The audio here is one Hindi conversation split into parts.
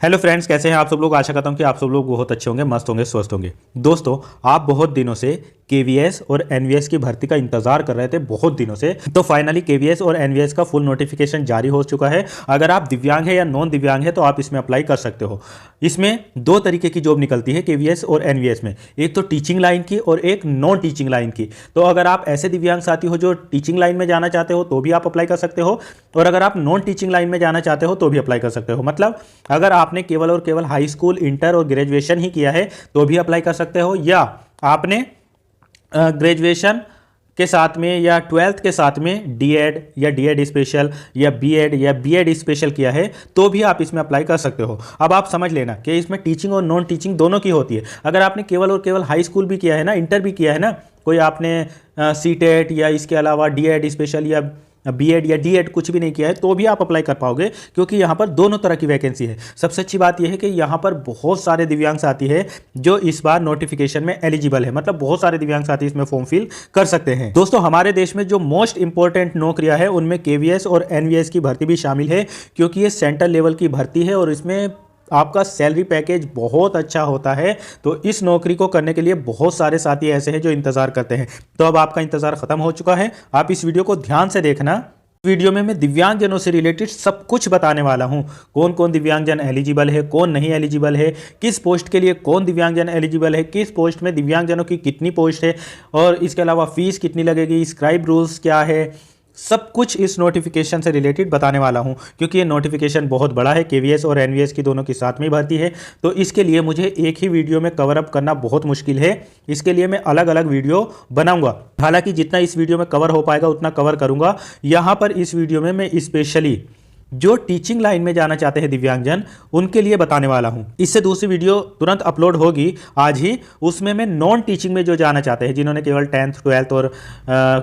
हेलो फ्रेंड्स, कैसे हैं आप सब लोग। आशा करता हूं कि आप सब लोग बहुत अच्छे होंगे, मस्त होंगे, स्वस्थ होंगे। दोस्तों, आप बहुत दिनों से केवीएस और एनवीएस की भर्ती का इंतजार कर रहे थे, बहुत दिनों से। तो फाइनली केवीएस और एनवीएस का फुल नोटिफिकेशन जारी हो चुका है। अगर आप दिव्यांग है या नॉन दिव्यांग है तो आप इसमें अप्लाई कर सकते हो। इसमें दो तरीके की जॉब निकलती है केवीएस और एनवीएस में, एक तो टीचिंग लाइन की और एक नॉन टीचिंग लाइन की। तो अगर आप ऐसे दिव्यांग साथी हो जो टीचिंग लाइन में जाना चाहते हो तो भी आप अप्लाई कर सकते हो, और अगर आप नॉन टीचिंग लाइन में जाना चाहते हो तो भी अप्लाई कर सकते हो। मतलब अगर आपने केवल और केवल हाई स्कूल, इंटर और ग्रेजुएशन ही किया है तो भी अप्लाई कर सकते हो, या आपने ग्रेजुएशन के साथ में या 12th के साथ में डीएड या डीएड स्पेशल या बीएड स्पेशल किया है तो भी आप इसमें अप्लाई कर सकते हो। अब आप समझ लेना कि इसमें टीचिंग और नॉन टीचिंग दोनों की होती है। अगर आपने केवल और केवल हाई स्कूल भी किया है ना, इंटर भी किया है ना, कोई आपने सीटेट या इसके अलावा डीएड स्पेशल या बीएड या डीएड कुछ भी नहीं किया है तो भी आप अप्लाई कर पाओगे, क्योंकि यहाँ पर दोनों तरह की वैकेंसी है। सबसे अच्छी बात यह है कि यहाँ पर बहुत सारे दिव्यांग साथी है जो इस बार नोटिफिकेशन में एलिजिबल है। मतलब बहुत सारे दिव्यांग साथी इसमें फॉर्म फिल कर सकते हैं। दोस्तों, हमारे देश में जो मोस्ट इंपॉर्टेंट नौकरियां है उनमें केवीएस और एनवीएस की भर्ती भी शामिल है, क्योंकि ये सेंट्रल लेवल की भर्ती है और इसमें आपका सैलरी पैकेज बहुत अच्छा होता है। तो इस नौकरी को करने के लिए बहुत सारे साथी ऐसे हैं जो इंतजार करते हैं। तो अब आपका इंतजार खत्म हो चुका है। आप इस वीडियो को ध्यान से देखना। वीडियो में मैं दिव्यांगजनों से रिलेटेड सब कुछ बताने वाला हूं। कौन कौन दिव्यांगजन एलिजिबल है, कौन नहीं एलिजिबल है, किस पोस्ट के लिए कौन दिव्यांगजन एलिजिबल है, किस पोस्ट में दिव्यांगजनों की कितनी पोस्ट है, और इसके अलावा फीस कितनी लगेगी, स्क्राइब रूल्स क्या है, सब कुछ इस नोटिफिकेशन से रिलेटेड बताने वाला हूं। क्योंकि ये नोटिफिकेशन बहुत बड़ा है, केवीएस और एनवीएस की दोनों की साथ में भर्ती है, तो इसके लिए मुझे एक ही वीडियो में कवर अप करना बहुत मुश्किल है। इसके लिए मैं अलग अलग वीडियो बनाऊंगा। हालांकि जितना इस वीडियो में कवर हो पाएगा उतना कवर करूंगा। यहाँ पर इस वीडियो में मैं स्पेशली जो टीचिंग लाइन में जाना चाहते हैं दिव्यांगजन उनके लिए बताने वाला हूं। इससे दूसरी वीडियो तुरंत अपलोड होगी आज ही, उसमें मैं नॉन टीचिंग में जो जाना चाहते हैं, जिन्होंने केवल 10th 12th और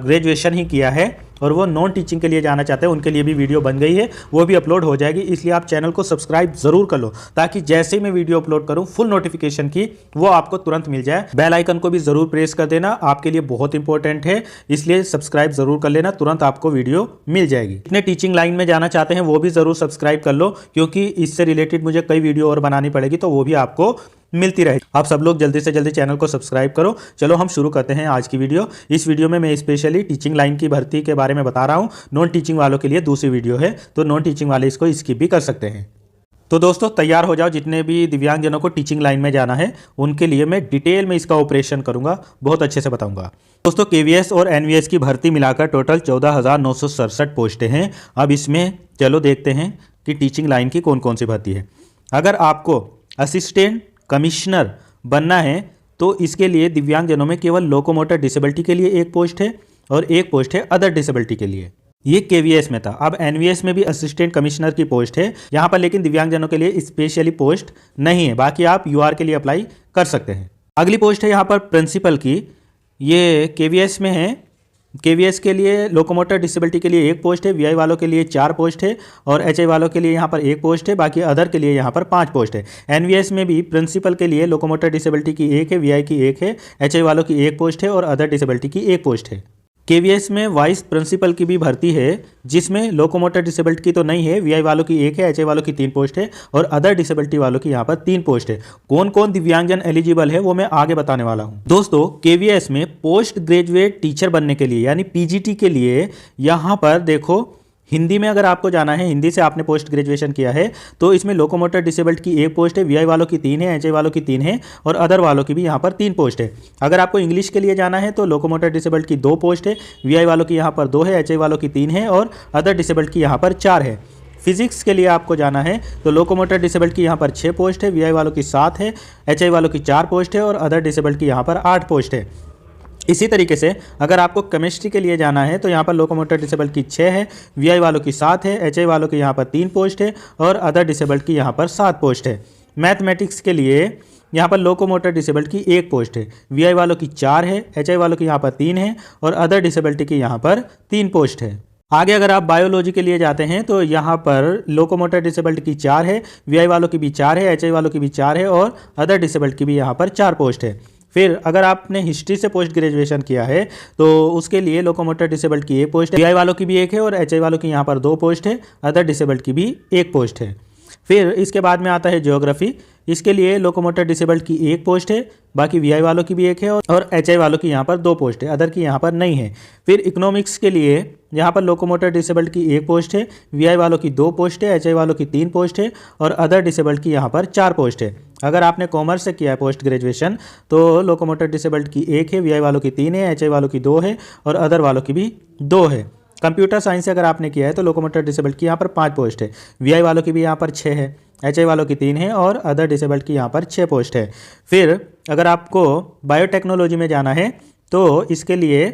ग्रेजुएशन ही किया है और वो नॉन टीचिंग के लिए जाना चाहते हैं, उनके लिए भी वीडियो बन गई है, वो भी अपलोड हो जाएगी। इसलिए आप चैनल को सब्सक्राइब जरूर कर लो, ताकि जैसे ही मैं वीडियो अपलोड करूं फुल नोटिफिकेशन की वो आपको तुरंत मिल जाए। बेल आइकन को भी जरूर प्रेस कर देना, आपके लिए बहुत इंपॉर्टेंट है, इसलिए सब्सक्राइब जरूर कर लेना, तुरंत आपको वीडियो मिल जाएगी। इतने टीचिंग लाइन में जाना चाहते हैं वो भी जरूर सब्सक्राइब कर लो, क्योंकि इससे रिलेटेड मुझे कई वीडियो और बनानी पड़ेगी, तो वो भी आपको मिलती रहे। आप सब लोग जल्दी से जल्दी चैनल को सब्सक्राइब करो। चलो हम शुरू करते हैं आज की वीडियो। इस वीडियो में मैं स्पेशली टीचिंग लाइन की भर्ती के बारे में बता रहा हूं। नॉन टीचिंग वालों के लिए दूसरी वीडियो है, तो नॉन टीचिंग वाले इसको स्किप भी कर सकते हैं। तो दोस्तों, तैयार हो जाओ। जितने भी दिव्यांगजनों को टीचिंग लाइन में जाना है उनके लिए मैं डिटेल में इसका ऑपरेशन करूंगा, बहुत अच्छे से बताऊंगा। दोस्तों, केवीएस और एनवीएस की भर्ती मिलाकर टोटल 14,967 पोस्टें हैं। अब इसमें चलो देखते हैं कि टीचिंग लाइन की कौन कौन सी भर्ती है। अगर आपको असिस्टेंट कमिश्नर बनना है तो इसके लिए दिव्यांगजनों में केवल लोकोमोटर डिसेबिलिटी के लिए एक पोस्ट है और एक पोस्ट है अदर डिसेबिलिटी के लिए। ये केवीएस में था। अब एनवीएस में भी असिस्टेंट कमिश्नर की पोस्ट है यहाँ पर, लेकिन दिव्यांगजनों के लिए स्पेशली पोस्ट नहीं है। बाकी आप यूआर के लिए अप्लाई कर सकते हैं। अगली पोस्ट है यहाँ पर प्रिंसिपल की, ये केवीएस में है। केवीएस के लिए लोकोमोटर डिसेबिलिटी के लिए एक पोस्ट है, वीआई वालों के लिए 4 पोस्ट है और एचआई वालों के लिए यहाँ पर एक पोस्ट है। बाकी अदर के लिए यहाँ पर 5 पोस्ट है। एनवीएस में भी प्रिंसिपल के लिए लोकोमोटर डिसेबिलिटी की एक है, वीआई की एक है, एचआई वालों की एक पोस्ट है और अदर डिसेबिलिटी की एक पोस्ट है। केवीएस में वाइस प्रिंसिपल की भी भर्ती है, जिसमें लोकोमोटर डिसेबिलिटी की तो नहीं है, वीआई वालों की एक है, एचआई वालों की 3 पोस्ट है और अदर डिसेबिलिटी वालों की यहाँ पर 3 पोस्ट है। कौन कौन दिव्यांगजन एलिजिबल है वो मैं आगे बताने वाला हूँ। दोस्तों, केवीएस में पोस्ट ग्रेजुएट टीचर बनने के लिए यानी पीजीटी के लिए यहाँ पर देखो, हिंदी में अगर आपको जाना है, हिंदी से आपने पोस्ट ग्रेजुएशन किया है तो इसमें लोकोमोटर डिसेबिलिटी की एक पोस्ट है, वीआई वालों की 3 है, एचआई वालों की 3 है और अदर वालों की भी यहाँ पर 3 पोस्ट है। अगर आपको इंग्लिश के लिए जाना है तो लोकोमोटर डिसेबिलिटी की 2 पोस्ट है, वीआई वालों की यहाँ पर 2 है, एचआई वालों की 3 है और अदर डिसेबिलिटी की यहाँ पर 4 है। फिजिक्स के लिए आपको जाना है तो लोकोमोटर डिसेबिलिटी की यहाँ पर 6 पोस्ट है, वीआई वालों की 7 है, एचआई वालों की 4 पोस्ट है और अदर डिसेबिलिटी की यहाँ पर 8 पोस्ट है। इसी तरीके से अगर आपको केमिस्ट्री के लिए जाना है तो यहाँ पर लोकोमोटर डिसेबिलिटी की 6 है, वीआई वालों की 7 है, एचआई वालों की यहाँ पर 3 पोस्ट है और अदर डिसेबिलिटी की यहाँ पर 7 पोस्ट है। मैथमेटिक्स के लिए यहाँ पर लोकोमोटर डिसेबिलिटी की 1 पोस्ट है, वीआई वालों की 4 है, एचआई वालों की यहाँ पर 3 है और अदर डिसेबिलिटी की यहाँ पर 3 पोस्ट है। आगे अगर आप बायोलॉजी के लिए जाते हैं तो यहाँ पर लोकोमोटर डिसेबिलिटी की 4 है, वीआई वालों की भी 4 है, एचआई वालों की भी 4 है और अदर डिसेबिलिटी की भी यहाँ पर 4 पोस्ट है। फिर अगर आपने हिस्ट्री से पोस्ट ग्रेजुएशन किया है तो उसके लिए लोकोमोटर डिसेबल्ड की एक पोस्ट है, वीआई वालों की भी एक है और एचआई वालों की यहाँ पर 2 पोस्ट है, अदर डिसेबल्ड की भी 1 पोस्ट है। फिर इसके बाद में आता है ज्योग्राफी। इसके लिए लोकोमोटर डिसेबल्ड की एक पोस्ट है, बाकी वीआई वालों की भी एक है और एचआई वालों की यहाँ पर 2 पोस्ट है, अदर की यहाँ पर नहीं है। फिर इकोनॉमिक्स के लिए यहाँ पर लोकोमोटर डिसेबल्ड की एक पोस्ट है, वीआई वालों की 2 पोस्ट है, एचआई वालों की 3 पोस्ट है और अदर डिसेबल्ड की यहाँ पर 4 पोस्ट है। अगर आपने कॉमर्स से किया है पोस्ट ग्रेजुएशन तो लोकोमोटर डिसेबल्ड की 1 है, वीआई वालों की 3 है, एचआई वालों की 2 है और अदर वालों की भी 2 है। कंप्यूटर साइंस से अगर आपने किया है तो लोकोमोटर डिसेबल्ड की यहाँ पर 5 पोस्ट है, वीआई वालों की भी यहाँ पर 6 है, एचआई वालों की 3 है और अदर डिसेबल्ड की यहाँ पर 6 पोस्ट है। फिर अगर आपको बायोटेक्नोलॉजी में जाना है तो इसके लिए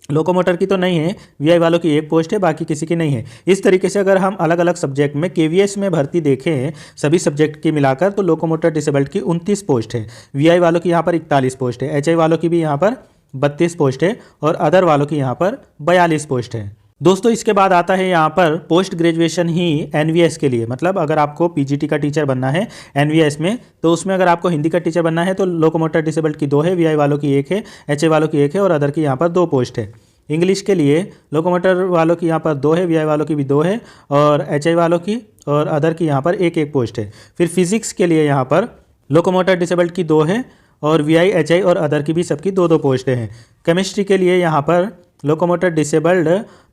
लोकोमोटर की तो नहीं है, वीआई वालों की 1 पोस्ट है, बाकी किसी की नहीं है। इस तरीके से अगर हम अलग अलग सब्जेक्ट में केवीएस में भर्ती देखें सभी सब्जेक्ट की मिलाकर तो लोकोमोटर डिसेबल्ड की 29 पोस्ट है, वीआई वालों की यहाँ पर 41 पोस्ट है, एचआई वालों की भी यहाँ पर 32 पोस्ट है और अदर वालों की यहाँ पर 42 पोस्ट है। दोस्तों इसके बाद आता है यहाँ पर पोस्ट ग्रेजुएशन ही एनवीएस के लिए, मतलब अगर आपको पीजीटी का टीचर बनना है एनवीएस में तो उसमें अगर आपको हिंदी का टीचर बनना है तो लोकोमोटर डिसेबल्ड की 2 है, वीआई वालों की 1 है, एचआई वालों की 1 है और अदर की यहाँ पर 2 पोस्ट है। इंग्लिश के लिए लोकोमोटर वालों की यहाँ पर 2 है, वीआई वालों की भी 2 है और एचआई वालों की और अदर की यहाँ पर 1 पोस्ट है। फिर फिजिक्स के लिए यहाँ पर लोकोमोटर डिसेबल्ड की 2 है और वीआई, एचआई और अदर की भी सबकी 2 पोस्टें हैं। केमिस्ट्री के लिए यहाँ पर लोकोमोटर डिसेबल्ड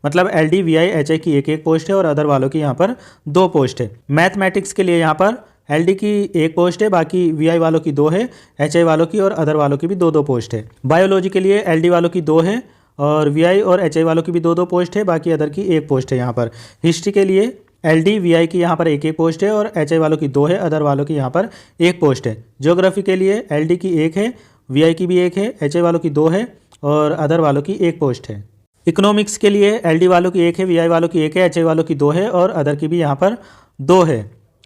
मतलब एलडी, वीआई, एचआई की 1 पोस्ट है और अदर वालों की यहाँ पर 2 पोस्ट है। मैथमेटिक्स के लिए यहाँ पर एलडी की 1 पोस्ट है, बाकी वीआई वालों की 2 है, एचआई वालों की और अदर वालों की भी 2 पोस्ट है। बायोलॉजी के लिए एलडी वालों की 2 है और वीआई और एचआई वालों की भी 2 पोस्ट है, बाकी अदर की 1 पोस्ट है यहाँ पर। हिस्ट्री के लिए एलडी, वीआई की यहाँ पर 1 पोस्ट है और एचआई वालों की 2 है, अदर वालों की यहाँ पर 1 पोस्ट है। ज्योग्राफी के लिए एलडी की 1 है, वीआई की भी 1 है, एचआई वालों की 2 है और अदर वालों की 1 पोस्ट है। इकोनॉमिक्स के लिए एलडी वालों की 1 है, वीआई वालों की 1 है, एचआई वालों की 2 है और अदर की भी यहाँ पर 2 है।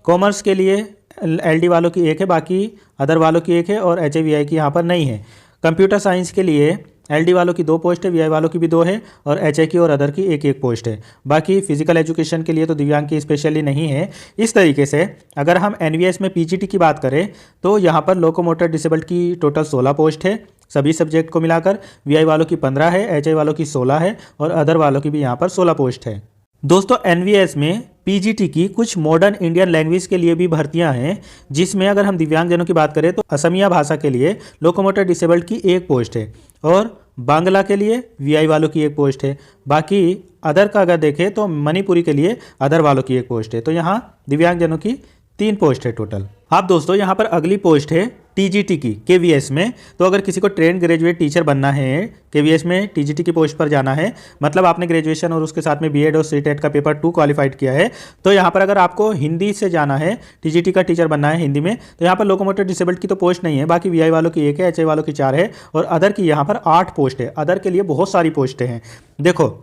कॉमर्स के लिए एलडी वालों की 1 है, बाकी अदर वालों की 1 है और एचआई, वीआई की यहाँ पर नहीं है। कंप्यूटर साइंस के लिए एलडी वालों की 2 पोस्ट है, वीआई वालों की भी 2 है और एचआई की और अदर की 1 पोस्ट है। बाकी फिजिकल एजुकेशन के लिए तो दिव्यांग की स्पेशली नहीं है। इस तरीके से अगर हम एनवीएस में पीजीटी की बात करें तो यहाँ पर लोकोमोटर डिसेबल्ड की टोटल 16 पोस्ट है सभी सब्जेक्ट को मिलाकर, वीआई वालों की 15 है, एचआई वालों की 16 है और अदर वालों की भी यहाँ पर 16 पोस्ट है। दोस्तों एनवीएस में पीजीटी की कुछ मॉडर्न इंडियन लैंग्वेज के लिए भी भर्तियां हैं, जिसमें अगर हम दिव्यांगजनों की बात करें तो असमिया भाषा के लिए लोकोमोटर डिसेबल्ड की 1 पोस्ट है और बांग्ला के लिए वीआई वालों की 1 पोस्ट है। बाकी अदर का अगर देखें तो मणिपुरी के लिए अदर वालों की 1 पोस्ट है। तो यहाँ दिव्यांगजनों की 3 पोस्ट है टोटल। अब दोस्तों यहाँ पर अगली पोस्ट है टीजीटी की केवीएस में। तो अगर किसी को ट्रेंड ग्रेजुएट टीचर बनना है केवीएस में टीजीटी की पोस्ट पर जाना है, मतलब आपने ग्रेजुएशन और उसके साथ में बीएड और सीटेट का पेपर 2 क्वालिफाइड किया है, तो यहाँ पर अगर आपको हिंदी से जाना है टीजीटी का टीचर बनना है हिंदी में, तो यहाँ पर लोकोमोटर डिसेबल्ड की तो पोस्ट नहीं है, बाकी वीआई वालों की 1 है, एचआई वालों की 4 है और अदर की यहाँ पर 8 पोस्ट है। अदर के लिए बहुत सारी पोस्टें हैं। देखो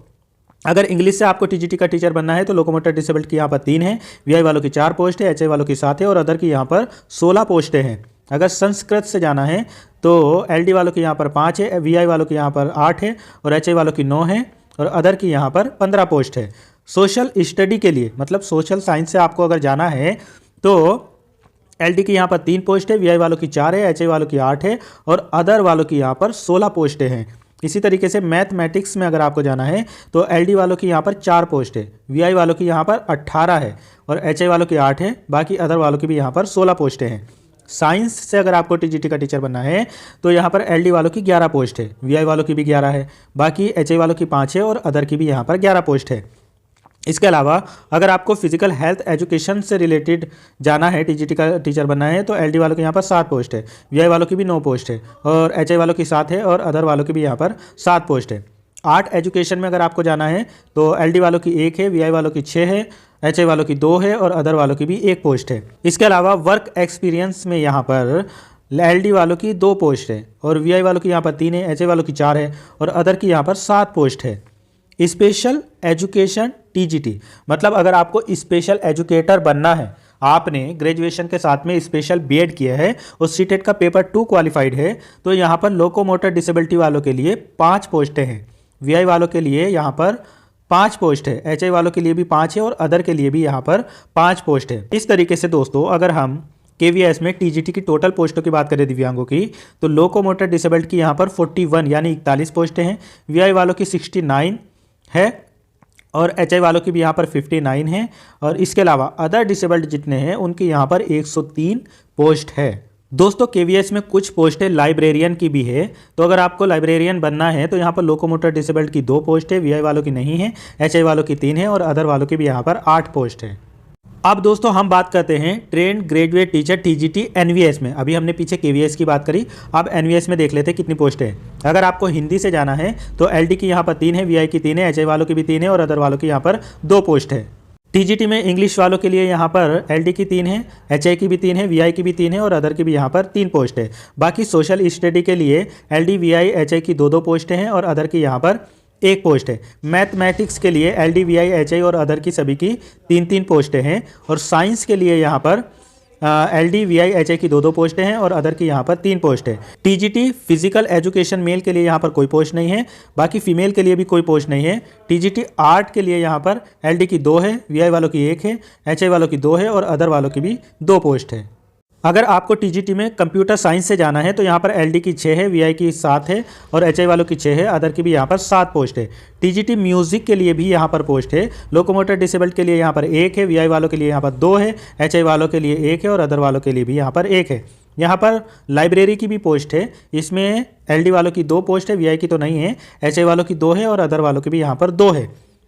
अगर इंग्लिश से आपको टीजीटी का टीचर बनना है तो लोकोमोटर डिसेबल्ड की यहाँ पर 3 है, वीआई वालों की 4 पोस्ट है, एचआई वालों की 7 है और अदर की यहाँ पर 16 पोस्टें हैं। अगर संस्कृत से जाना है तो एलडी वालों की यहाँ पर 5 है, वीआई वालों की यहाँ पर 8 है और एचआई वालों की 9 है और अदर की यहाँ पर 15 पोस्ट है। सोशल स्टडी के लिए मतलब सोशल साइंस से आपको अगर जाना है तो एलडी की यहाँ पर 3 पोस्ट है, वीआई वालों की 4 है, एचआई वालों की 8 है और अदर वालों की यहाँ पर 16 पोस्टें हैं। इसी तरीके से मैथमेटिक्स में अगर आपको जाना है तो एलडी वालों की यहाँ पर 4 पोस्ट है, वीआई वालों की यहाँ पर 18 है और एचआई वालों की 8 है, बाकी अदर वालों की भी यहाँ पर 16 पोस्टें हैं। साइंस से अगर आपको टीजीटी का टीचर बनना है तो यहाँ पर एलडी वालों की 11 पोस्ट है, वीआई वालों की भी 11 है, बाकी एचआई वालों की 5 है और अदर की भी यहाँ पर 11 पोस्ट है। इसके अलावा अगर आपको फिजिकल हेल्थ एजुकेशन से रिलेटेड जाना है टीजीटी का टीचर बनना है तो एलडी वालों की यहाँ पर 7 पोस्ट है, वीआई वालों की भी 9 पोस्ट है और एचआई वालों की 7 है और अदर वालों की भी यहाँ पर 7 पोस्ट है। आर्ट एजुकेशन में अगर आपको जाना है तो एलडी वालों की 1 है, वीआई वालों की 6 है, एचआई वालों की 2 है और अदर वालों की भी 1 पोस्ट है। इसके अलावा वर्क एक्सपीरियंस में यहाँ पर एलडी वालों की 2 पोस्ट है और वीआई वालों की यहाँ पर 3 है, एचआई वालों की 4 है और अदर की यहाँ पर 7 पोस्ट है। स्पेशल एजुकेशन टीजीटी मतलब अगर आपको स्पेशल एजुकेटर बनना है, आपने ग्रेजुएशन के साथ में स्पेशल बीएड किया है और सीटेट का पेपर 2 क्वालिफाइड है, तो यहाँ पर लोकोमोटर डिसेबिलिटी वालों के लिए 5 पोस्टें हैं, वीआई वालों के लिए यहाँ पर 5 पोस्ट है, एचआई वालों के लिए भी 5 है और अदर के लिए भी यहाँ पर 5 पोस्ट है। इस तरीके से दोस्तों अगर हम केवीएस में टीजीटी की टोटल पोस्टों की बात करें दिव्यांगों की तो लोकोमोटर डिसेबल्ड की यहाँ पर 41 यानी 41 पोस्टें हैं, वीआई वालों की 69 है और HI वालों की भी यहाँ पर 59 है। और इसके अलावा अदर डिसेबल्ड जितने हैं उनकी यहाँ पर 103 पोस्ट है। दोस्तों KVS में कुछ पोस्टें लाइब्रेरियन की भी है, तो अगर आपको लाइब्रेरियन बनना है तो यहाँ पर लोकोमोटर डिसेबल्ड की 2 पोस्ट है, VI वालों की नहीं है, HI वालों की 3 है और अदर वालों की भी यहाँ पर 8 पोस्ट है। अब दोस्तों हम बात करते हैं trained graduate teacher TGT NVS में। अभी हमने पीछे KVS की बात करी, अब NVS में देख लेते हैं कितनी पोस्ट है। अगर आपको हिंदी से जाना है तो LD की यहाँ पर 3 है, VI की 3 है, HI वालों की भी 3 है और अदर वालों की यहाँ पर 2 पोस्ट है। TGT में इंग्लिश वालों के लिए यहाँ पर LD की 3 है, HI की भी 3 है, VI की भी 3 है और अदर की भी यहाँ पर 3 पोस्ट है। बाकी सोशल स्टडी के लिए LD VI HI की 2-2 पोस्टें हैं और अदर की यहाँ पर 1 पोस्ट है। मैथमेटिक्स के लिए LD VI HI और अदर की सभी की 3-3 पोस्टें हैं और साइंस के लिए यहाँ पर LD VI HI की 2-2 पोस्टें हैं और अदर की यहाँ पर 3 पोस्ट है। TGT फिजिकल एजुकेशन मेल के लिए यहाँ पर कोई पोस्ट नहीं है, बाकी फीमेल के लिए भी कोई पोस्ट नहीं है। TGT आर्ट के लिए यहाँ पर LD की 2 है, VI वालों की 1 है, HI वालों की 2 है और अदर वालों की भी 2 पोस्ट है। अगर आपको TGT में कंप्यूटर साइंस से जाना है तो यहाँ पर LD की 6 है, VI की 7 है और HI वालों की 6 है, अदर की भी यहाँ पर 7 पोस्ट है। TGT म्यूजिक के लिए भी यहाँ पर पोस्ट है। लोकोमोटर डिसेबल्ड के लिए यहाँ पर 1 है, VI वालों के लिए यहाँ पर 2 है, HI वालों के लिए 1 है और अदर वालों के लिए भी यहाँ पर 1 है। यहाँ पर लाइब्रेरी की भी पोस्ट है, इसमें LD वालों की 2 पोस्ट है, VI की तो नहीं है, HI वालों की 2 है और अदर वालों की भी यहाँ पर 2 है।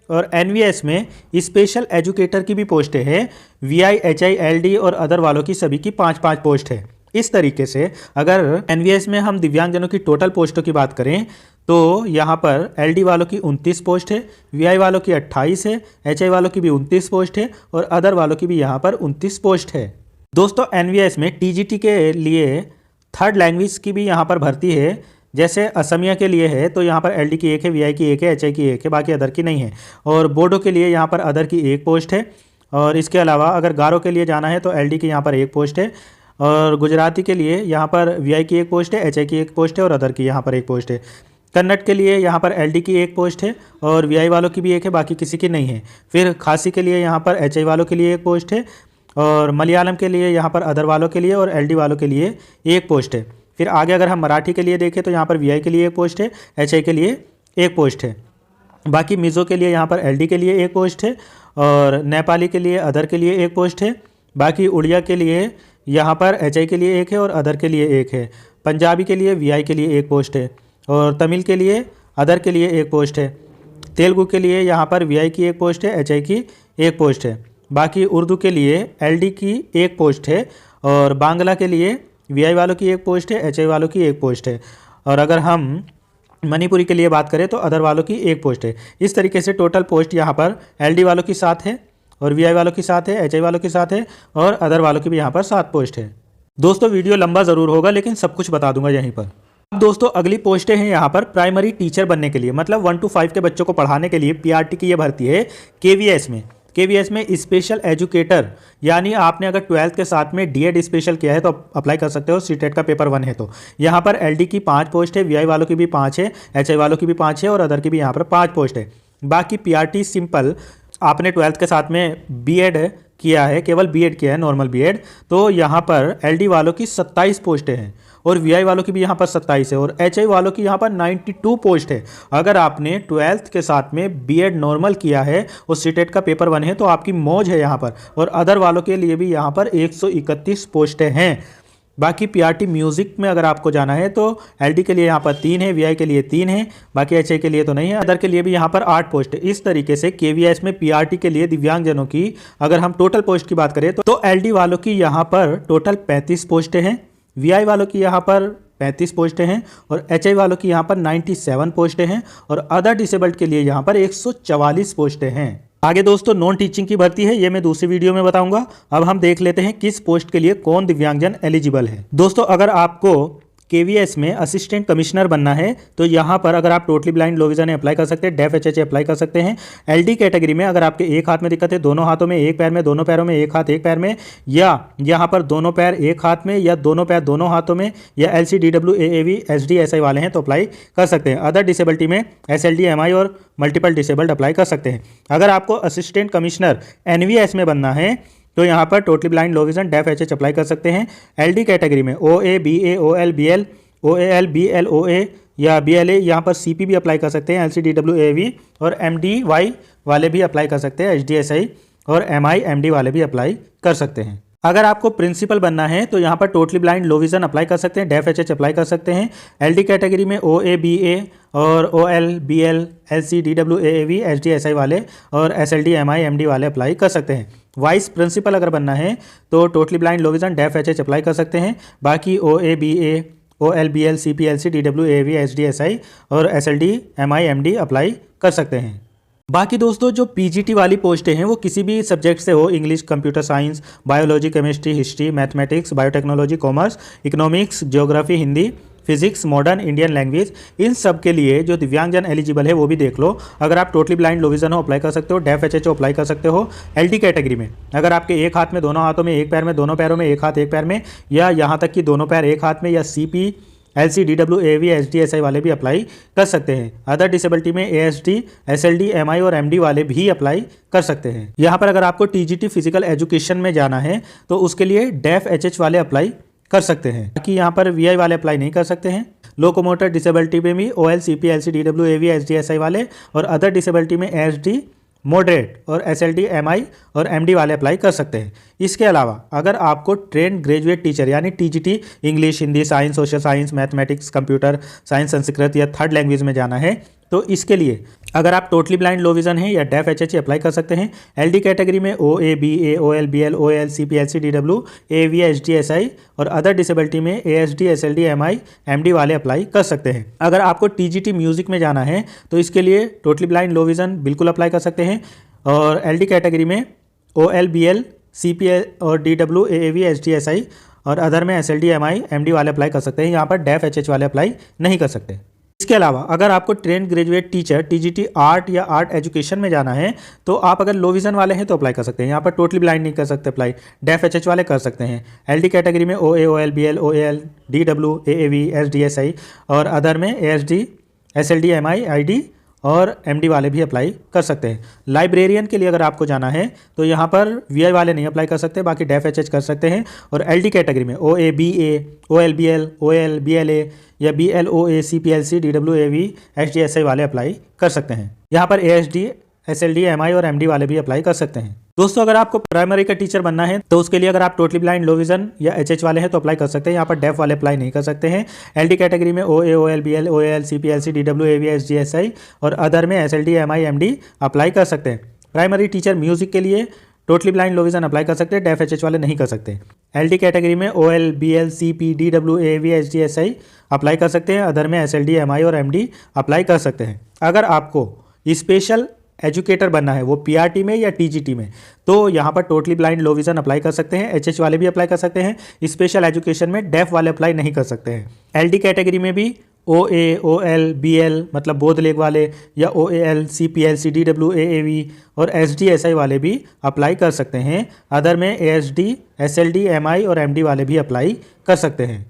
और NVS में स्पेशल एजुकेटर की भी पोस्टें हैं, VI HI LD और अदर वालों की सभी की 5-5 पोस्ट है। इस तरीके से अगर NVS में हम दिव्यांगजनों की टोटल पोस्टों की बात करें तो यहाँ पर LD वालों की 29 पोस्ट है, VI वालों की 28 है, HI वालों की भी 29 पोस्ट है और अदर वालों की भी यहाँ पर 29 पोस्ट है। दोस्तों NVS में TGT के लिए 3rd लैंग्वेज की भी यहाँ पर भर्ती है, जैसे असमिया के लिए है तो यहाँ पर LD की 1 है, VI की 1 है, HI की 1 है, बाकी अदर की नहीं है। और बोडो के लिए यहाँ पर अदर की 1 पोस्ट है और इसके अलावा अगर गारो के लिए जाना है तो LD की यहाँ पर 1 पोस्ट है और गुजराती के लिए यहाँ पर VI की 1 पोस्ट है, HI की 1 पोस्ट है और अदर की यहाँ पर 1 पोस्ट है। कन्नड़ के लिए यहाँ पर LD की 1 पोस्ट है और VI वालों की भी 1 है, बाकी किसी की नहीं है। फिर खासी के लिए यहाँ पर HI वालों के लिए 1 पोस्ट है और मलयालम के लिए यहाँ पर अदर वालों के लिए और LD वालों के लिए 1 पोस्ट है। फिर आगे अगर हम मराठी के लिए देखें तो यहाँ पर VI के लिए 1 पोस्ट है, HI के लिए 1 पोस्ट है। बाकी मिज़ो के लिए यहाँ पर LD के लिए 1 पोस्ट है और नेपाली के लिए अदर के लिए 1 पोस्ट है। बाकी उड़िया के लिए यहाँ पर HI के लिए 1 है और अदर के लिए 1 है। पंजाबी के लिए VI के लिए 1 पोस्ट है और तमिल के लिए अदर के लिए 1 पोस्ट है। तेलुगु के लिए यहाँ पर VI की 1 पोस्ट है, HI की 1 पोस्ट है। बाकी उर्दू के लिए LD की 1 पोस्ट है और बांग्ला के लिए VI वालों की 1 पोस्ट है, HI वालों की 1 पोस्ट है। और अगर हम मणिपुरी के लिए बात करें तो अदर वालों की 1 पोस्ट है। इस तरीके से टोटल पोस्ट यहाँ पर LD वालों की 7 है और VI वालों की 7 है, HI वालों की 7 है और अदर वालों की भी यहाँ पर 7 पोस्ट है। दोस्तों वीडियो लंबा ज़रूर होगा लेकिन सब कुछ बता दूंगा यहीं पर। अब दोस्तों अगली पोस्टें हैं यहाँ पर प्राइमरी टीचर बनने के लिए, मतलब 1 to 5 के बच्चों को पढ़ाने के लिए PRT की ये भर्ती है KVS में। KVS में स्पेशल एजुकेटर, यानी आपने अगर 12th के साथ में DED स्पेशल किया है तो अप्लाई कर सकते हो, CTET का पेपर 1 है तो। यहाँ पर LD की 5 पोस्ट है, VI वालों की भी 5 है, HI वालों की भी 5 है और अदर की भी यहाँ पर 5 पोस्ट है। बाकी PRT सिंपल आपने 12th के साथ में BEd किया है, केवल BEd किया है, नॉर्मल BEd, तो यहाँ पर LD वालों की 27 पोस्टें हैं और VI वालों की भी यहाँ पर 27 है और HI वालों की यहाँ पर 92 पोस्ट है। अगर आपने 12th के साथ में BEd नॉर्मल किया है और CTET का पेपर 1 है तो आपकी मौज है यहाँ पर। और अदर वालों के लिए भी यहाँ पर 131 पोस्टें हैं। बाकी PRT म्यूजिक में अगर आपको जाना है तो LD के लिए यहाँ पर 3 है, VI के लिए 3 है, बाकी HI के लिए तो नहीं है, अदर के लिए भी यहाँ पर 8 पोस्ट है। इस तरीके से KVS में PRT के लिए दिव्यांगजनों की अगर हम टोटल पोस्ट की बात करें तो LD वालों की यहाँ पर टोटल 35 पोस्टें हैं, VI वालों की यहाँ पर 35 पोस्टें हैं और HI वालों की यहाँ पर 97 पोस्टें हैं और अदर डिसेबल्ड के लिए यहाँ पर 144 पोस्टें हैं। आगे दोस्तों नॉन टीचिंग की भर्ती है, ये मैं दूसरी वीडियो में बताऊंगा। अब हम देख लेते हैं किस पोस्ट के लिए कौन दिव्यांगजन एलिजिबल है। दोस्तों अगर आपको KVS में असिस्टेंट कमिश्नर बनना है तो यहाँ पर अगर आप totally blind low vision apply कर सकते हैं, डेफ HH अप्लाई कर सकते हैं। LD कैटेगरी में अगर आपके एक हाथ में दिक्कत है, दोनों हाथों में, एक पैर में, दोनों पैरों में, एक हाथ एक पैर में, या यहाँ पर दोनों पैर एक हाथ में या दोनों पैर दोनों हाथों में, या LC DW AAV SD SI वाले हैं तो अप्लाई कर सकते हैं। अदर डिसेबिलिटी में SLD MI और मल्टीपल डिसेबल्ड अप्लाई कर सकते हैं। अगर आपको असिस्टेंट कमिश्नर NVS में बनना है तो यहाँ पर totally blind low vision deaf HH apply कर सकते हैं। LD कैटेगरी में OA BA OL BL OAL BLOA या BLA, यहाँ पर CP भी अप्लाई कर सकते हैं, LCDWAV और MDY वाले भी अप्लाई कर सकते हैं, HDSI और MI MD वाले भी अप्लाई कर सकते हैं। अगर आपको प्रिंसिपल बनना है तो यहाँ पर totally blind low vision apply कर सकते हैं, डेफ HH अप्लाई कर सकते हैं। LD कैटेगरी में OA BA और OL BL LC DWAAV HDSI वाले और SLD MI MD वाले अप्लाई कर सकते हैं। वाइस प्रिंसिपल अगर बनना है तो totally blind low vision deaf HH apply कर सकते हैं। बाकी OA BA OL BL CP LC DWAAV HDSI और SLD MI MD अप्लाई कर सकते हैं। बाकी दोस्तों जो PGT वाली पोस्टें हैं वो किसी भी सब्जेक्ट से हो, English, computer science, biology, chemistry, history, mathematics, biotechnology, commerce, economics, geography, Hindi, physics, modern Indian language, इन सब के लिए जो दिव्यांगजन एलिजिबल है वो भी देख लो। अगर आप टोटली ब्लाइंड लो विजन हो अप्लाई कर सकते हो, डेफ HH अप्लाई कर सकते हो। LD कैटेगरी में अगर आपके एक हाथ में, दोनों हाथों में, एक पैर में, दोनों पैरों में, एक हाथ एक पैर में, या यहाँ तक कि दोनों पैर एक हाथ में, या CP LC DWAAV HDSI वाले भी अप्लाई कर सकते हैं। अदर डिसेबिलिटी में ASD SLD MI और MD वाले भी अप्लाई कर सकते हैं। यहाँ पर अगर आपको TGT फिजिकल एजुकेशन में जाना है तो उसके लिए डेफ HH वाले अप्लाई कर सकते हैं, बाकी यहाँ पर VI वाले अप्लाई नहीं कर सकते हैं। लोकोमोटर डिसेबिलिटी में भी OL CP LC DWAAV HDSI वाले और अदर डिसेबिलिटी में ASD मॉडरेट और SLD MI और MD वाले अप्लाई कर सकते हैं। इसके अलावा अगर आपको ट्रेंड ग्रेजुएट टीचर यानी TGT English, Hindi, science, social science, mathematics, computer science, Sanskrit या थर्ड लैंग्वेज में जाना है तो इसके लिए अगर आप टोटली ब्लाइंड लो विजन है या डेफ HH अप्लाई कर सकते हैं। LD कैटेगरी में OA BA OL BL OL CP LC DWAAV HDSI और अदर डिसेबिलिटी में ASD SLD MI MD वाले अप्लाई कर सकते हैं। अगर आपको TGT म्यूजिक में जाना है तो इसके लिए टोटली ब्लाइंड लो विजन बिल्कुल अप्लाई कर सकते हैं। और LD कैटेगरी में OL BL CP और DWAAV HDSI और अदर में SLD MI MD वाले अप्लाई कर सकते हैं। यहाँ पर डेफ HH वाले अप्लाई नहीं कर सकते। इसके अलावा अगर आपको trained graduate teacher TGT art या आर्ट एजुकेशन में जाना है तो आप अगर लो विजन वाले हैं तो अप्लाई कर सकते हैं। यहाँ पर टोटली ब्लाइंड नहीं कर सकते अप्लाई, डेफ HH वाले कर सकते हैं। LD कैटेगरी में OA OL BL OAL DWAAV HDSI और अदर में ASD SLD MI ID और MD वाले भी अप्लाई कर सकते हैं। लाइब्रेरियन के लिए अगर आपको जाना है तो यहाँ पर VI वाले नहीं अप्लाई कर सकते, बाकी डेफ HH कर सकते हैं। और LD कैटेगरी में OA BA OL BL OL BLA या BLOA CP LC DWAAV HDSI वाले अप्लाई कर सकते हैं। यहाँ पर ASD SLD MI और MD वाले भी अप्लाई कर सकते हैं। दोस्तों अगर आपको प्राइमरी का टीचर बनना है तो उसके लिए अगर आप टोटली ब्लाइंड लो विजन या HH वाले हैं तो अप्लाई कर सकते हैं। यहाँ पर डेफ वाले अप्लाई नहीं कर सकते हैं। LD कैटेगरी में OA OL BL OAL CP LC DWAAV HDSI और अदर में SLD MI MD अप्लाई कर सकते हैं। प्राइमरी टीचर म्यूजिक के लिए totally blind low vision apply कर सकते हैं, डेफ HH वाले नहीं कर सकते। LD कैटेगरी में OL BL CP DWAAV HDSI apply कर सकते हैं, अदर में SLD MI और MD अप्लाई कर सकते हैं। अगर आपको स्पेशल एजुकेटर बनना है वो PRT में या TGT में तो यहाँ पर totally blind low vision apply कर सकते हैं, HH वाले भी अप्लाई कर सकते हैं। स्पेशल एजुकेशन में डेफ वाले अप्लाई नहीं कर सकते हैं। LD कैटेगरी में भी OA OL BL मतलब बोध लेग वाले या OAL CP LC DWAAV और HDSI वाले भी अप्लाई कर सकते हैं। अदर में ASD SLD MI और MD वाले भी अप्लाई कर सकते हैं।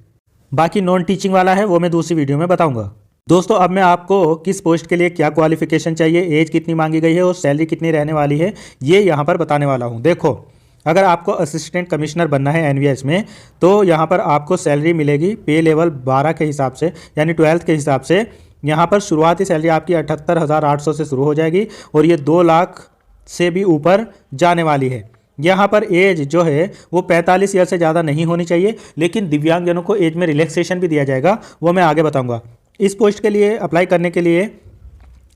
बाकी नॉन टीचिंग वाला है वो मैं दूसरी वीडियो में बताऊंगा। दोस्तों अब मैं आपको किस पोस्ट के लिए क्या क्वालिफिकेशन चाहिए, एज कितनी मांगी गई है और सैलरी कितनी रहने वाली है ये यहाँ पर बताने वाला हूँ। देखो अगर आपको असिस्टेंट कमिश्नर बनना है NVS में तो यहाँ पर आपको सैलरी मिलेगी पे लेवल 12 के हिसाब से यानी 12th के हिसाब से। यहाँ पर शुरुआती सैलरी आपकी 78,800 से शुरू हो जाएगी और ये 2 लाख से भी ऊपर जाने वाली है। यहाँ पर एज जो है वो 45 ईयर से ज़्यादा नहीं होनी चाहिए, लेकिन दिव्यांगजनों को एज में रिलैक्सेशन भी दिया जाएगा, वो मैं आगे बताऊँगा। इस पोस्ट के लिए अप्लाई करने के लिए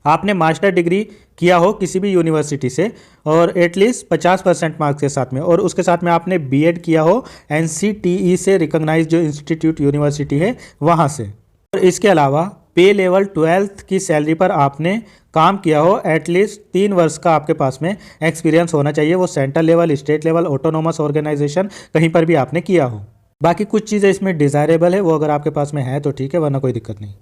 आपने मास्टर डिग्री किया हो किसी भी यूनिवर्सिटी से और एटलीस्ट 50% मार्क्स के साथ में, और उसके साथ में आपने BEd किया हो NCTE से रिकॉग्नाइज जो इंस्टीट्यूट यूनिवर्सिटी है वहाँ से। और इसके अलावा पे लेवल 12th की सैलरी पर आपने काम किया हो, एटलीस्ट 3 वर्ष का आपके पास में एक्सपीरियंस होना चाहिए, वो central level, state level, autonomous organisation कहीं पर भी आपने किया हो। बाकी कुछ चीज़ें इसमें डिज़ायरेबल है, वो अगर आपके पास में है तो ठीक है, वरना कोई दिक्कत नहीं।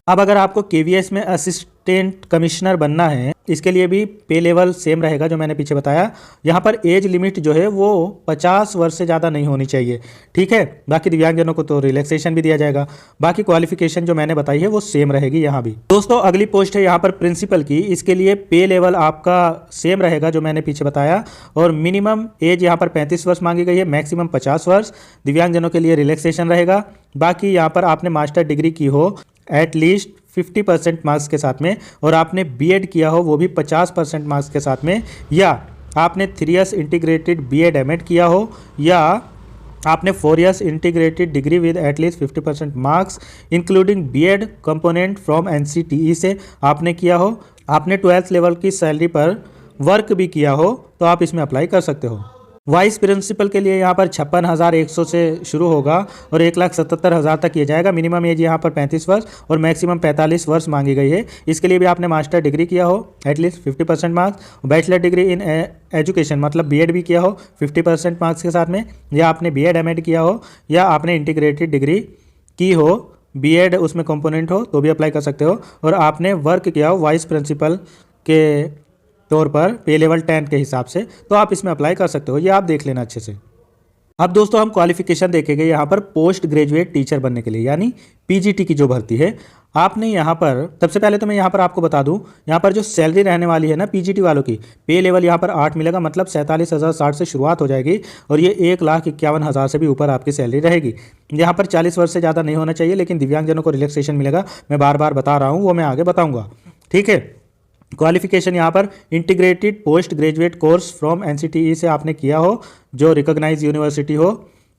अब अगर आपको KVS में असिस्टेंट कमिश्नर बनना है इसके लिए भी पे लेवल सेम रहेगा जो मैंने पीछे बताया। यहाँ पर एज लिमिट जो है वो 50 वर्ष से ज़्यादा नहीं होनी चाहिए, ठीक है। बाकी दिव्यांगजनों को तो रिलैक्सेशन भी दिया जाएगा। बाकी क्वालिफिकेशन जो मैंने बताई है वो सेम रहेगी यहाँ भी। दोस्तों अगली पोस्ट है यहाँ पर प्रिंसिपल की। इसके लिए पे लेवल आपका सेम रहेगा जो मैंने पीछे बताया, और मिनिमम एज यहाँ पर 35 वर्ष मांगी गई है, मैक्सिमम 50 वर्ष। दिव्यांगजनों के लिए रिलैक्सेशन रहेगा। बाकी यहाँ पर आपने मास्टर डिग्री की हो एटलीस्ट 50% मार्क्स के साथ में, और आपने बीएड किया हो वो भी 50% मार्क्स के साथ में, या आपने 3 इयर्स इंटीग्रेटेड बीएड एमएड किया हो, या आपने 4 years integrated degree with at least 50% marks including BEd component from NCTE से आपने किया हो, आपने 12th लेवल की सैलरी पर वर्क भी किया हो, तो आप इसमें अप्लाई कर सकते हो। वाइस प्रिंसिपल के लिए यहाँ पर 56,100 से शुरू होगा और 1,77,000 तक किया जाएगा। मिनिमम एज यहाँ पर 35 वर्ष और मैक्सिमम 45 वर्ष मांगी गई है। इसके लिए भी आपने मास्टर डिग्री किया हो at least 50% marks, bachelor degree in education मतलब बीएड भी किया हो 50% मार्क्स के साथ में, या आपने बीएड एमएड किया हो, या आपने इंटीग्रेटेड डिग्री की हो, बीएड उसमें कंपोनेंट हो तो भी अप्लाई कर सकते हो, और आपने वर्क किया हो वाइस प्रिंसिपल के तौर पर पे लेवल 10 के हिसाब से, तो आप इसमें अप्लाई कर सकते हो। ये आप देख लेना अच्छे से। अब दोस्तों हम क्वालिफिकेशन देखेंगे यहाँ पर पोस्ट ग्रेजुएट टीचर बनने के लिए, यानी पीजीटी की जो भर्ती है। आपने यहाँ पर सबसे पहले तो मैं यहाँ पर आपको बता दूँ, यहाँ पर जो सैलरी रहने वाली है ना पीजीटी वालों की, पे लेवल यहाँ पर 8 मिलेगा, मतलब 47,060 से शुरुआत हो जाएगी, और ये 1,51,000 से भी ऊपर आपकी सैलरी रहेगी। यहाँ पर 40 वर्ष से ज़्यादा नहीं होना चाहिए, लेकिन दिव्यांगजनों को रिलैक्सेशन मिलेगा। मैं बार बार बता रहा हूँ, वो मैं आगे बताऊँगा, ठीक है। क्वालिफिकेशन यहाँ पर integrated post graduate course from NCTE से आपने किया हो जो रिकॉग्नाइज यूनिवर्सिटी हो।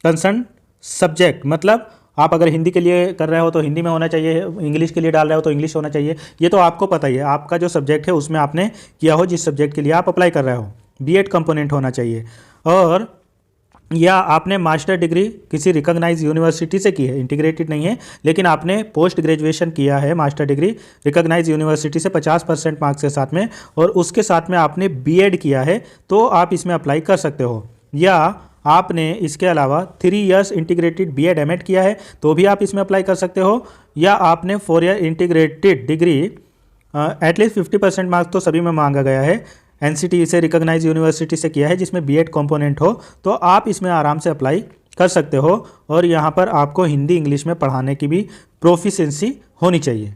कंसर्न सब्जेक्ट मतलब आप अगर हिंदी के लिए कर रहे हो तो हिंदी में होना चाहिए, इंग्लिश के लिए डाल रहे हो तो इंग्लिश होना चाहिए। ये तो आपको पता ही है, आपका जो सब्जेक्ट है उसमें आपने किया हो, जिस सब्जेक्ट के लिए आप अप्लाई कर रहे हो। बीएड कंपोनेंट होना चाहिए, और या आपने मास्टर डिग्री किसी रिकॉग्नाइज यूनिवर्सिटी से की है, इंटीग्रेटेड नहीं है, लेकिन आपने पोस्ट ग्रेजुएशन किया है मास्टर डिग्री रिकॉग्नाइज यूनिवर्सिटी से 50% मार्क्स के साथ में, और उसके साथ में आपने बीएड किया है, तो आप इसमें अप्लाई कर सकते हो। या आपने इसके अलावा 3 इयर्स इंटीग्रेटेड बीएड एमएड किया है तो भी आप इसमें अप्लाई कर सकते हो। या आपने 4 year integrated degree at least 50% marks तो सभी में मांगा गया है, एनसीटीई से रिकॉग्नाइज यूनिवर्सिटी से किया है जिसमें बीएड कंपोनेंट हो, तो आप इसमें आराम से अप्लाई कर सकते हो। और यहाँ पर आपको हिंदी इंग्लिश में पढ़ाने की भी प्रोफिशिएंसी होनी चाहिए।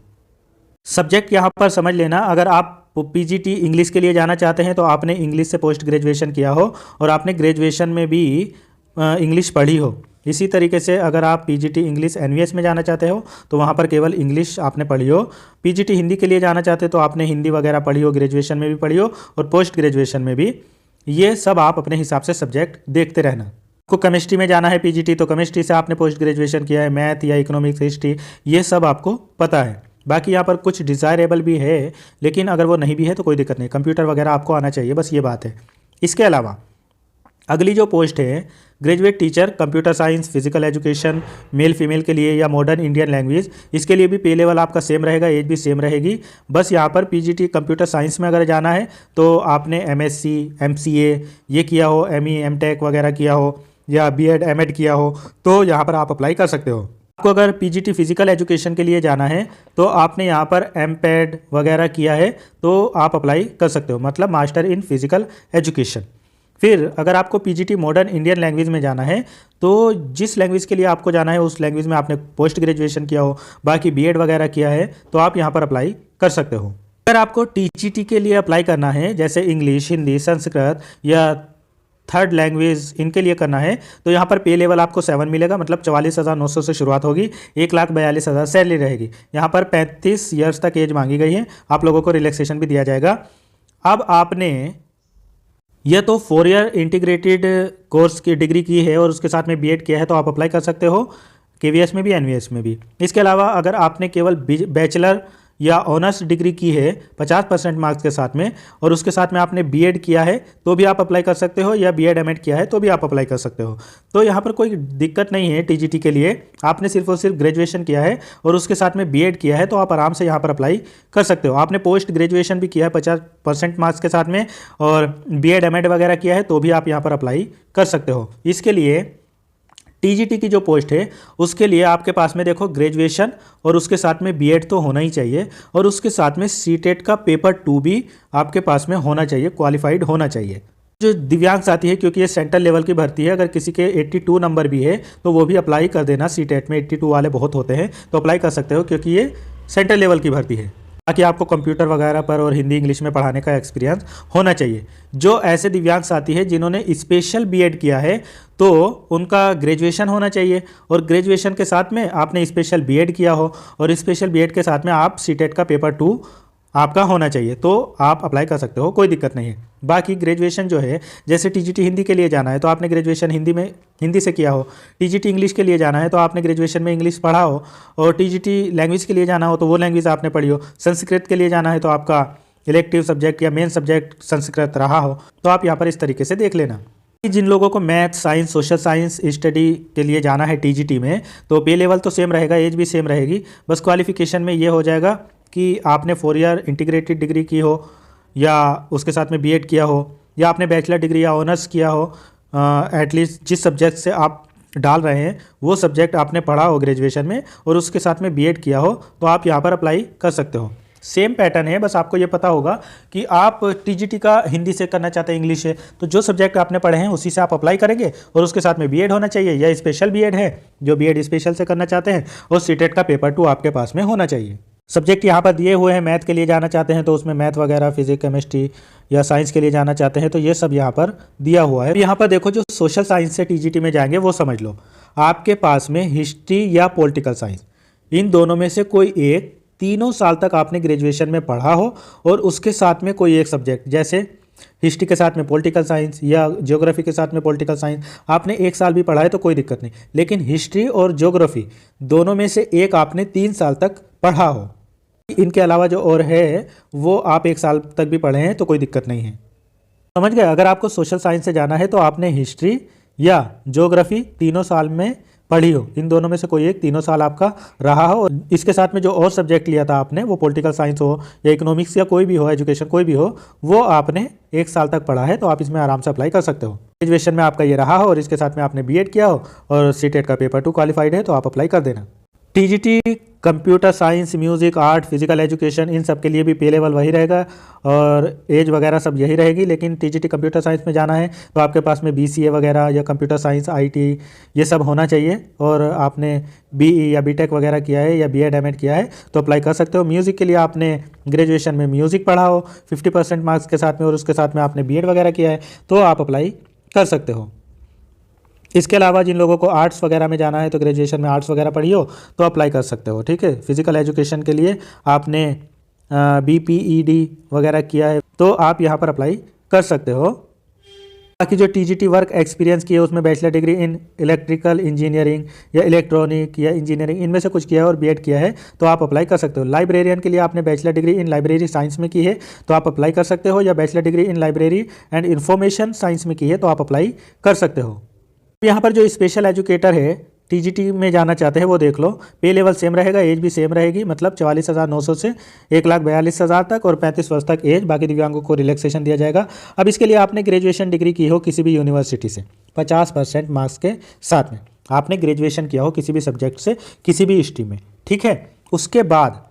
सब्जेक्ट यहाँ पर समझ लेना, अगर आप पीजीटी इंग्लिश के लिए जाना चाहते हैं तो आपने इंग्लिश से पोस्ट ग्रेजुएशन किया हो और आपने ग्रेजुएशन में भी इंग्लिश पढ़ी हो। इसी तरीके से अगर आप पीजीटी इंग्लिश एनवीएस में जाना चाहते हो तो वहाँ पर केवल इंग्लिश आपने पढ़ी हो। पीजीटी हिंदी के लिए जाना चाहते हो तो आपने हिंदी वगैरह पढ़ी हो, ग्रेजुएशन में भी पढ़ी हो और पोस्ट ग्रेजुएशन में भी। ये सब आप अपने हिसाब से सब्जेक्ट देखते रहना। आपको केमिस्ट्री में जाना है पीजीटी तो केमिस्ट्री से आपने पोस्ट ग्रेजुएशन किया है, मैथ या इकोनॉमिक्स हिस्ट्री ये सब आपको पता है। बाकी यहाँ पर कुछ डिज़ायरेबल भी है, लेकिन अगर वो नहीं भी है तो कोई दिक्कत नहीं, कंप्यूटर वगैरह आपको आना चाहिए, बस ये बात है। इसके अलावा अगली जो पोस्ट है graduate teacher computer science physical education male female के लिए या मॉडर्न इंडियन लैंग्वेज, इसके लिए भी पे लेवल आपका सेम रहेगा, एज भी सेम रहेगी। बस यहाँ पर पीजीटी कंप्यूटर साइंस में अगर जाना है तो आपने एमएससी एमसीए ये किया हो, एमई एमटेक वगैरह किया हो या बीएड एमएड किया हो तो यहाँ पर आप अप्लाई कर सकते हो। आपको अगर पीजीटी फिजिकल एजुकेशन के लिए जाना है तो आपने यहाँ पर एमपेड वगैरह किया है तो आप अप्लाई कर सकते हो, मतलब मास्टर इन फिजिकल एजुकेशन। फिर अगर आपको पीजीटी मॉडर्न इंडियन लैंग्वेज में जाना है तो जिस लैंग्वेज के लिए आपको जाना है उस लैंग्वेज में आपने पोस्ट ग्रेजुएशन किया हो, बाकी बीएड वगैरह किया है तो आप यहाँ पर अप्लाई कर सकते हो। अगर आपको टीजीटी के लिए अप्लाई करना है जैसे इंग्लिश हिंदी संस्कृत या थर्ड लैंग्वेज इनके लिए करना है तो यहाँ पर पे लेवल आपको 7 मिलेगा, मतलब 44,900 से शुरुआत होगी, 1,42,000 सैलरी रहेगी। यहाँ पर 35 ईयर्स तक एज मांगी गई है, आप लोगों को रिलैक्सेशन भी दिया जाएगा। अब आपने यह तो 4 ईयर इंटीग्रेटेड कोर्स की डिग्री की है और उसके साथ में बीएड किया है तो आप अप्लाई कर सकते हो, केवीएस में भी एनवीएस में भी। इसके अलावा अगर आपने केवल बैचलर या ऑनर्स डिग्री की है 50% मार्क्स के साथ में और उसके साथ में आपने बीएड किया है तो भी आप अप्लाई कर सकते हो, या बीएड एमएड किया है तो भी आप अप्लाई कर सकते हो। तो यहाँ पर कोई दिक्कत नहीं है टीजीटी के लिए, आपने सिर्फ और सिर्फ ग्रेजुएशन किया है और उसके साथ में बीएड किया है तो आप आराम से यहाँ पर अप्लाई कर सकते हो। आपने पोस्ट ग्रेजुएशन भी किया है 50% मार्क्स के साथ में और बीएड एमएड वगैरह किया है तो भी आप यहाँ पर अप्लाई कर सकते हो। इसके लिए टीजीटी की जो पोस्ट है उसके लिए आपके पास में देखो ग्रेजुएशन और उसके साथ में बीएड तो होना ही चाहिए, और उसके साथ में सीटेट का पेपर 2 भी आपके पास में होना चाहिए, क्वालिफाइड होना चाहिए। जो दिव्यांग साथी है, क्योंकि ये सेंट्रल लेवल की भर्ती है, अगर किसी के 82 नंबर भी है तो वो भी अप्लाई कर देना। सीटेट में 82 वाले बहुत होते हैं तो अप्लाई कर सकते हो, क्योंकि ये सेंट्रल लेवल की भर्ती है। ताकि आपको कंप्यूटर वगैरह पर और हिंदी इंग्लिश में पढ़ाने का एक्सपीरियंस होना चाहिए। जो ऐसे दिव्यांग साथी है जिन्होंने स्पेशल बीएड किया है तो उनका ग्रेजुएशन होना चाहिए, और ग्रेजुएशन के साथ में आपने स्पेशल बीएड किया हो, और स्पेशल बीएड के साथ में आप सीटेट का पेपर 2 आपका होना चाहिए, तो आप अप्लाई कर सकते हो, कोई दिक्कत नहीं है। बाकी ग्रेजुएशन जो है, जैसे टीजीटी हिंदी के लिए जाना है तो आपने ग्रेजुएशन हिंदी से किया हो, टीजीटी इंग्लिश के लिए जाना है तो आपने ग्रेजुएशन में इंग्लिश पढ़ा हो, और टीजीटी लैंग्वेज के लिए जाना हो तो वो लैंग्वेज आपने पढ़ी हो, संस्कृत के लिए जाना है तो आपका इलेक्टिव सब्जेक्ट या मेन सब्जेक्ट संस्कृत रहा हो, तो आप यहाँ पर इस तरीके से देख लेना। जिन लोगों को math, science, social science study के लिए जाना है टीजीटी में, तो पे लेवल तो सेम रहेगा, एज भी सेम रहेगी, बस क्वालिफिकेशन में ये हो जाएगा कि आपने 4 ईयर इंटीग्रेटेड डिग्री की हो, या उसके साथ में बीएड किया हो, या आपने बैचलर डिग्री या ऑनर्स किया हो, एटलीस्ट जिस सब्जेक्ट से आप डाल रहे हैं वो सब्जेक्ट आपने पढ़ा हो ग्रेजुएशन में, और उसके साथ में बीएड किया हो, तो आप यहाँ पर अप्लाई कर सकते हो। सेम पैटर्न है, बस आपको ये पता होगा कि आप टीजीटी का हिंदी से करना चाहते हैं, इंग्लिश से, तो जो सब्जेक्ट आपने पढ़े हैं उसी से आप अप्लाई करेंगे, और उसके साथ में बीएड होना चाहिए, या स्पेशल बीएड है जो बीएड स्पेशल से करना चाहते हैं, और सीटेट का पेपर 2 आपके पास में होना चाहिए। सब्जेक्ट यहाँ पर दिए हुए हैं, मैथ के लिए जाना चाहते हैं तो उसमें मैथ वगैरह, फिजिक्स, केमिस्ट्री, या साइंस के लिए जाना चाहते हैं तो ये सब यहाँ पर दिया हुआ है। यहाँ पर देखो, जो सोशल साइंस से टीजीटी में जाएंगे वो समझ लो, आपके पास में हिस्ट्री या पॉलिटिकल साइंस, इन दोनों में से कोई एक 3 साल तक आपने ग्रेजुएशन में पढ़ा हो, और उसके साथ में कोई एक सब्जेक्ट, जैसे हिस्ट्री के साथ में पॉलिटिकल साइंस या ज्योग्राफी के साथ में पॉलिटिकल साइंस, आपने 1 साल भी पढ़ा है तो कोई दिक्कत नहीं, लेकिन हिस्ट्री और ज्योग्राफी दोनों में से एक आपने 3 साल तक पढ़ा हो। इनके अलावा जो और है वो आप 1 साल तक भी पढ़े हैं तो कोई दिक्कत नहीं है। समझ गए? अगर आपको सोशल साइंस से जाना है तो आपने हिस्ट्री या ज्योग्राफी 3 साल में पढ़ी हो, इन दोनों में से कोई एक 3 साल आपका रहा हो। इसके साथ में जो और सब्जेक्ट लिया था आपने, वो पॉलिटिकल साइंस हो या इकोनॉमिक्स या कोई भी हो, एजुकेशन कोई भी हो, वो आपने 1 साल तक पढ़ा है, तो आप इसमें आराम से अप्लाई कर सकते हो। ग्रेजुएशन में आपका ये रहा हो और इसके साथ में आपने बीएड किया हो और सीटेट का पेपर 2 क्वालिफाइड है, तो आप अप्लाई कर देना। TGT computer science, music, art, physical education, इन सब के लिए भी पे लेवल वही रहेगा और एज वगैरह सब यही रहेगी। लेकिन टीजीटी कंप्यूटर साइंस में जाना है तो आपके पास में बीसीए वगैरह या कंप्यूटर साइंस, आईटी, ये सब होना चाहिए, और आपने बीई या बीटेक वगैरह किया है या बीएड, एमएड किया है तो अप्लाई कर सकते हो। म्यूज़िक के लिए आपने ग्रेजुएशन में म्यूज़िक पढ़ा हो 50% मार्क्स के साथ में, और उसके साथ में आपने बीएड वगैरह किया है तो आप अप्लाई कर सकते हो। इसके अलावा जिन लोगों को आर्ट्स वगैरह में जाना है तो ग्रेजुएशन में आर्ट्स वगैरह पढ़ी हो तो अप्लाई कर सकते हो। ठीक है, फिजिकल एजुकेशन के लिए आपने बीपीईडी वगैरह किया है तो आप यहाँ पर अप्लाई कर सकते हो। बाकी जो टीजीटी वर्क एक्सपीरियंस किया है उसमें bachelor degree in electrical engineering या इलेक्ट्रॉनिक या इंजीनियरिंग, इनमें से कुछ किया है और बीएड किया है तो आप अप्लाई कर सकते हो। लाइब्रेरियन के लिए आपने bachelor degree in library science में की है तो आप अप्लाई कर सकते हो, या bachelor degree in library and information science में की है तो आप अप्लाई कर सकते हो। यहाँ पर जो स्पेशल एजुकेटर है टीजीटी में जाना चाहते हैं वो देख लो, पे लेवल सेम रहेगा, एज भी सेम रहेगी, मतलब 44,900 से 1,42,000 तक और 35 वर्ष तक एज। बाकी दिव्यांगों को रिलैक्सेशन दिया जाएगा। अब इसके लिए आपने ग्रेजुएशन डिग्री की हो किसी भी यूनिवर्सिटी से 50% मार्क्स के साथ में, आपने ग्रेजुएशन किया हो किसी भी सब्जेक्ट से, किसी भी स्ट्रीम में। ठीक है, उसके बाद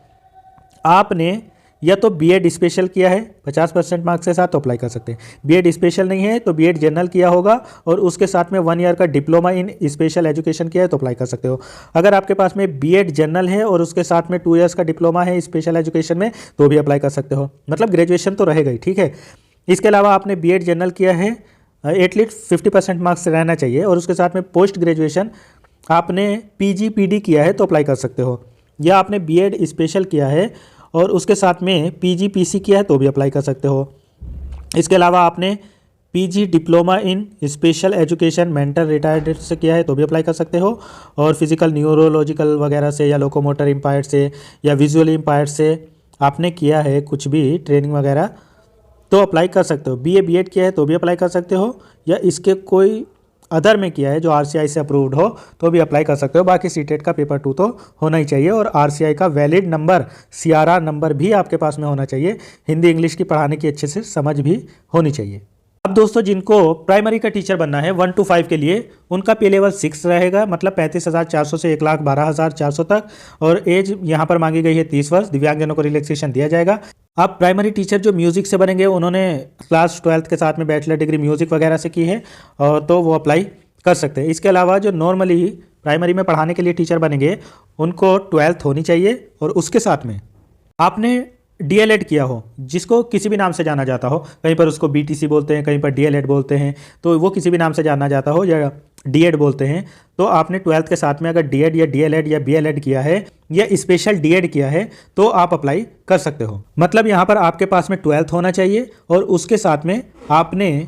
आपने या तो बीएड स्पेशल किया है 50% मार्क्स के साथ तो अप्लाई कर सकते हैं, बीएड स्पेशल नहीं है तो बीएड जनरल किया होगा और उसके साथ में 1 ईयर का डिप्लोमा इन स्पेशल एजुकेशन किया है तो अप्लाई कर सकते हो। अगर आपके पास में बीएड जनरल है और उसके साथ में 2 ईयर्स का डिप्लोमा है स्पेशल एजुकेशन में तो भी अप्लाई कर सकते हो, मतलब ग्रेजुएशन तो रहेगा ही। ठीक है, इसके अलावा आपने बीएड जनरल किया है, एटलीस्ट 50% मार्क्स रहना चाहिए, और उसके साथ में पोस्ट ग्रेजुएशन आपने पीजीपीडी किया है तो अप्लाई कर सकते हो, या आपने बीएड स्पेशल किया है और उसके साथ में पीजीपीसी किया है तो भी अप्लाई कर सकते हो। इसके अलावा आपने PG diploma in special education mental retired से किया है तो भी अप्लाई कर सकते हो, और फिजिकल न्यूरोलॉजिकल वगैरह से या लोकोमोटर इम्पायर्ड से या विजुअली इम्पायर्ड से आपने किया है कुछ भी ट्रेनिंग वगैरह तो अप्लाई कर सकते हो। बीए बीएड किया है तो भी अप्लाई कर सकते हो, या इसके कोई अदर में किया है जो आरसीआई से अप्रूव्ड हो तो भी अप्लाई कर सकते हो। बाकी सीटेट का पेपर 2 तो होना ही चाहिए, और आरसीआई का वैलिड नंबर, सीआरआर नंबर भी आपके पास में होना चाहिए। हिंदी इंग्लिश की पढ़ाने की अच्छे से समझ भी होनी चाहिए। अब दोस्तों जिनको प्राइमरी का टीचर बनना है 1 to 5 के लिए, उनका पे लेवल 6 रहेगा, मतलब 35,400 से 1,12,400 तक, और एज यहाँ पर मांगी गई है 30 वर्ष। दिव्यांगजनों को रिलैक्सेशन दिया जाएगा। अब प्राइमरी टीचर जो म्यूजिक से बनेंगे, उन्होंने क्लास 12th के साथ में बैचलर डिग्री म्यूजिक वगैरह से की है, और तो वो अप्लाई कर सकते हैं। इसके अलावा जो नॉर्मली प्राइमरी में पढ़ाने के लिए टीचर बनेंगे, उनको 12th होनी चाहिए, और उसके साथ में आपने डीएलएड किया हो, जिसको किसी भी नाम से जाना जाता हो, कहीं पर उसको बीटीसी बोलते हैं, कहीं पर डीएलएड बोलते हैं, तो वो किसी भी नाम से जाना जाता हो, या डीएड बोलते हैं, तो आपने 12th के साथ में अगर डीएड या डीएलएड या बीएलएड किया है या स्पेशल डीएड किया है, तो आप अप्लाई कर सकते हो। मतलब यहाँ पर आपके पास में 12th होना चाहिए, और उसके साथ में आपने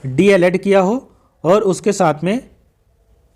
डीएलएड किया हो, और उसके साथ में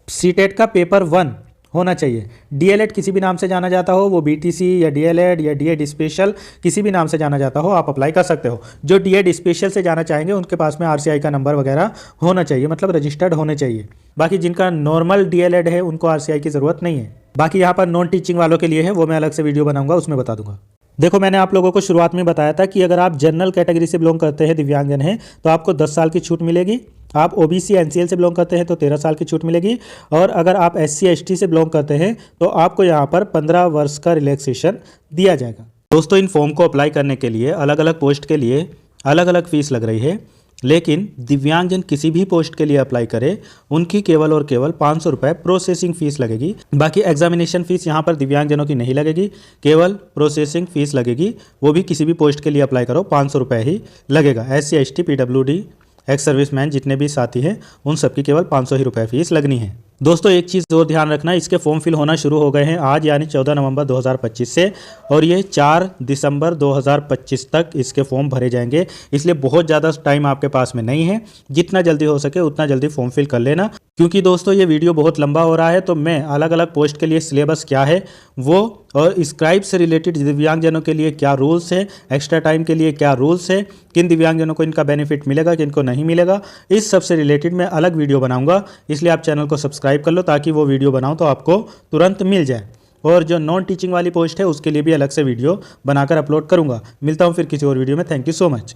सीटेट का पेपर 1 होना चाहिए। डीएलएड किसी भी नाम से जाना जाता हो, वो बीटीसी या डीएलएड या डीएड स्पेशल किसी भी नाम से जाना जाता हो, आप अप्लाई कर सकते हो। जो डीएड स्पेशल से जाना चाहेंगे, उनके पास में आरसीआई का नंबर वगैरह होना चाहिए, मतलब रजिस्टर्ड होने चाहिए। बाकी जिनका नॉर्मल डीएलएड है, उनको आरसीआई की ज़रूरत नहीं है। बाकी यहाँ पर नॉन टीचिंग वालों के लिए है, वो मैं अलग से वीडियो बनाऊंगा, उसमें बता दूंगा। देखो, मैंने आप लोगों को शुरुआत में बताया था कि अगर आप जनरल कैटेगरी से बिलोंग करते हैं, दिव्यांगजन हैं, तो आपको 10 साल की छूट मिलेगी। आप ओबीसी एनसीएल से बिलोंग करते हैं तो 13 साल की छूट मिलेगी, और अगर आप एससी एसटी से बिलोंग करते हैं तो आपको यहाँ पर 15 वर्ष का रिलैक्सेशन दिया जाएगा। दोस्तों, इन फॉर्म को अप्लाई करने के लिए अलग अलग पोस्ट के लिए अलग अलग फीस लग रही है, लेकिन दिव्यांगजन किसी भी पोस्ट के लिए अप्लाई करे, उनकी केवल और केवल 500 रुपये प्रोसेसिंग फीस लगेगी। बाकी एग्जामिनेशन फीस यहाँ पर दिव्यांगजनों की नहीं लगेगी, केवल प्रोसेसिंग फीस लगेगी। वो भी किसी भी पोस्ट के लिए अप्लाई करो, 500 रुपये ही लगेगा। SC ST PWD ex serviceman जितने भी साथी हैं, उन सबकी केवल 500 ही रुपये फीस लगनी है। दोस्तों, एक चीज़ और ध्यान रखना, इसके फॉर्म फिल होना शुरू हो गए हैं आज, यानी 14 नवंबर 2025 से, और ये 4 दिसंबर 2025 तक इसके फॉर्म भरे जाएंगे। इसलिए बहुत ज़्यादा टाइम आपके पास में नहीं है, जितना जल्दी हो सके उतना जल्दी फॉर्म फिल कर लेना। क्योंकि दोस्तों ये वीडियो बहुत लंबा हो रहा है, तो मैं अलग अलग पोस्ट के लिए सिलेबस क्या है वो, और स्क्राइब से रिलेटेड दिव्यांगजनों के लिए क्या रूल्स है, एक्स्ट्रा टाइम के लिए क्या रूल्स है, किन दिव्यांगजनों को इनका बेनिफिट मिलेगा, किन को नहीं मिलेगा, इस सब से रिलेटेड मैं अलग वीडियो बनाऊंगा। इसलिए आप चैनल को सब्सक्राइब कर लो, ताकि वो वीडियो बनाऊं तो आपको तुरंत मिल जाए। और जो नॉन टीचिंग वाली पोस्ट है, उसके लिए भी अलग से वीडियो बनाकर अपलोड करूंगा। मिलता हूं फिर किसी और वीडियो में। Thank you so much.